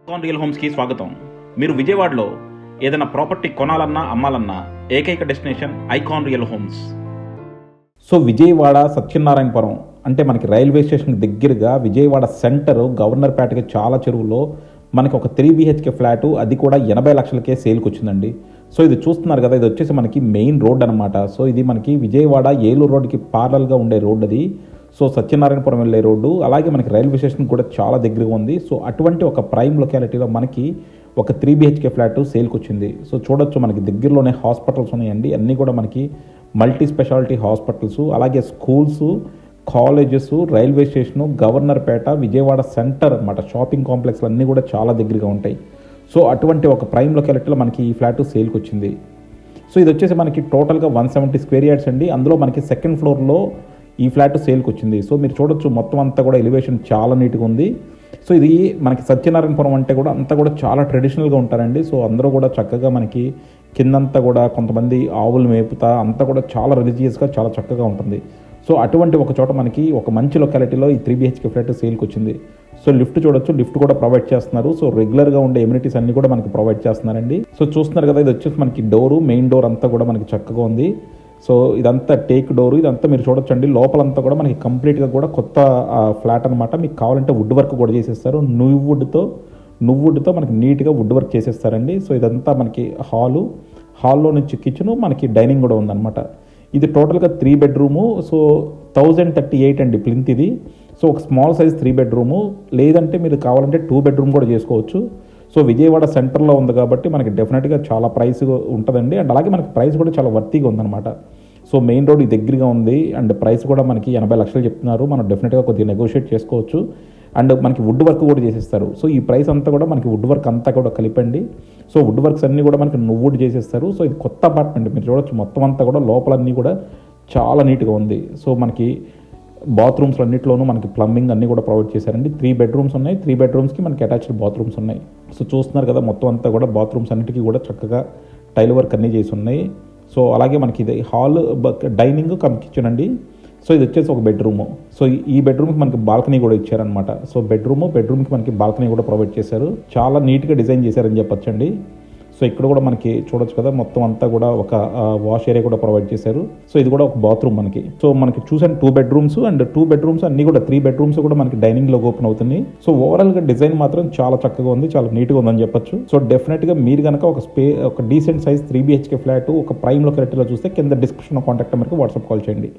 Icon real హోమ్స్కి స్వాగతం. మీరు విజయవాడలో ఏదైనా ప్రాపర్టీ కొనాలన్నా అమ్మాలన్నా ఏకైక destination icon real homes. So Vijayawada Satyanarayanapuram అంటే మనకి రైల్వే స్టేషన్కి దగ్గరగా విజయవాడ సెంటర్ గవర్నర్పేటకి చాలా చెరువులో మనకి ఒక 3 BHK ఫ్లాటు, అది కూడా 80 లక్షలకే సేల్కి వచ్చిందండి. సో ఇది చూస్తున్నారు కదా, ఇది వచ్చేసి మనకి మెయిన్ రోడ్ అనమాట. సో ఇది మనకి విజయవాడ ఏలూరు రోడ్డుకి పారలల్గా ఉండే రోడ్ అది. సో సత్యనారాయణపురం వెళ్ళే రోడ్డు, అలాగే మనకి రైల్వే స్టేషన్ కూడా చాలా దగ్గరగా ఉంది. సో అటువంటి ఒక ప్రైమ్ లొకాలిటీలో మనకి ఒక 3 BHK ఫ్లాట్ సేల్కి వచ్చింది. సో చూడొచ్చు, మనకి దగ్గరలోనే హాస్పిటల్స్ ఉన్నాయండి. అన్నీ కూడా మనకి మల్టీ స్పెషాలిటీ హాస్పిటల్స్, అలాగే schools, colleges, railway station, Governorpet, Vijayawada centre అనమాట. షాపింగ్ కాంప్లెక్స్లు అన్నీ కూడా చాలా దగ్గరగా ఉంటాయి. సో అటువంటి ఒక ప్రైమ్ లొకాలిటీలో మనకి ఈ ఫ్లాట్ సేల్కి వచ్చింది. సో ఇది వచ్చేసి మనకి టోటల్గా 170 స్క్వేర్ యార్డ్స్ అండి. అందులో మనకి సెకండ్ ఫ్లోర్లో ఈ ఫ్లాట్ సేల్కి వచ్చింది. సో మీరు చూడొచ్చు, మొత్తం అంతా కూడా ఎలివేషన్ చాలా నీట్గా ఉంది. సో ఇది మనకి సత్యనారాయణపురం అంటే కూడా అంతా కూడా చాలా ట్రెడిషనల్గా ఉంటారండి. సో అందరూ కూడా చక్కగా మనకి కిందంతా కూడా కొంతమంది ఆవులు మేపుతా అంతా కూడా చాలా రిలీజియస్గా చాలా చక్కగా ఉంటుంది. సో అటువంటి ఒక చోట మనకి ఒక మంచి లొకాలిటీలో ఈ 3 BHK ఫ్లాట్ సేల్కి వచ్చింది. సో లిఫ్ట్ చూడొచ్చు, లిఫ్ట్ కూడా ప్రొవైడ్ చేస్తున్నారు. సో రెగ్యులర్గా ఉండే ఎమ్యూనిటీస్ అన్నీ కూడా మనకి ప్రొవైడ్ చేస్తున్నారండి. సో చూస్తున్నారు కదా, ఇది వచ్చేసి మనకి డోరు, మెయిన్ డోర్ అంతా కూడా మనకి చక్కగా ఉంది. సో ఇదంతా టేక్ డోరు, ఇదంతా మీరు చూడొచ్చండి. లోపలంతా కూడా మనకి కంప్లీట్గా కూడా కొత్త ఫ్లాట్ అనమాట. మీకు కావాలంటే వుడ్ వర్క్ కూడా చేసేస్తారు. నువ్వుడ్తో మనకి నీట్గా వుడ్ వర్క్ చేసేస్తారండి. సో ఇదంతా మనకి హాల్లో నుంచి కిచెను, మనకి డైనింగ్ కూడా ఉందన్నమాట. ఇది టోటల్గా 3 బెడ్రూము. సో 1038 అండి ప్లింత్ ఇది. సో ఒక స్మాల్ సైజ్ 3 బెడ్రూము, లేదంటే మీరు కావాలంటే 2 బెడ్రూమ్ కూడా చేసుకోవచ్చు. సో విజయవాడ సెంటర్లో ఉంది కాబట్టి మనకి డెఫినెట్గా చాలా ప్రైస్ ఉంటుందండి. అండ్ అలాగే మనకి ప్రైస్ కూడా చాలా వర్తీగా ఉందన్నమాట. సో మెయిన్ రోడ్ దగ్గరగా ఉంది, అండ్ ప్రైస్ కూడా మనకి 80 లక్షలు చెప్తున్నారు. మనం డెఫినెట్గా కొద్దిగా నెగోషియేట్ చేసుకోవచ్చు. అండ్ మనకి వుడ్ వర్క్ కూడా చేసేస్తారు. సో ఈ ప్రైస్ అంతా కూడా మనకి వుడ్ వర్క్ అంతా కూడా కలిపండి. సో వుడ్ వర్క్స్ అన్నీ కూడా మనకి నువ్వుడ్ చేసేస్తారు. సో ఇది కొత్త అపార్ట్మెంట్, మీరు చూడొచ్చు, మొత్తం అంతా కూడా లోపలన్నీ కూడా చాలా నీట్గా ఉంది. సో మనకి బాత్రూమ్స్ అన్నింటిలోనూ మనకి ప్లంబింగ్ అన్నీ కూడా ప్రొవైడ్ చేశారండి. 3 బెడ్రూమ్స్ ఉన్నాయి. 3 బెడ్రూమ్స్కి మనకి అటాచ్డ్ బాత్రూమ్స్ ఉన్నాయి. సో చూస్తున్నారు కదా, మొత్తం అంతా కూడా బాత్రూమ్స్ అన్నిటికీ కూడా చక్కగా టైల్ వర్క్ అన్నీ చేసి ఉన్నాయి. సో అలాగే మనకి ఇది హాల్, డైనింగ్ కమ్ కిచెన్ అండి. సో ఇది వచ్చేసి ఒక బెడ్రూము. సో ఈ బెడ్రూమ్కి మనకి బాల్కనీ కూడా ఇచ్చారనమాట. సో బెడ్రూమ్కి మనకి బాల్కనీ కూడా ప్రొవైడ్ చేశారు. చాలా నీట్గా డిజైన్ చేశారని చెప్పొచ్చండి. సో ఇక్కడ కూడా మనకి చూడొచ్చు కదా, మొత్తం అంతా కూడా ఒక వాష్ ఏరియా కూడా ప్రొవైడ్ చేశారు. సో ఇది కూడా ఒక బాత్రూమ్ మనకి. సో మనకి చూసాను 2 బెడ్రూమ్స్, అండ్ 2 బెడ్రూమ్స్ అన్ని కూడా 3 బెడ్రూమ్స్ కూడా మనకి డైనింగ్ లో ఓపెన్ అవుతుంది. సో ఓవరాల్ గా డిజైన్ మాత్రం చాలా చక్కగా ఉంది, చాలా నీట్ గా ఉందని చెప్పొచ్చు. సో డెఫినెట్ గా మీరు కనుక ఒక డీసెంట్ సైజ్ 3 BHK ఫ్లాట్ ఒక ప్రైమ్ లొకాలిటీలో చూస్తే కింద డిస్క్రిప్షన్ కాంటాక్ట్ నెంబర్కి వాట్సాప్ కాల్ చేయండి.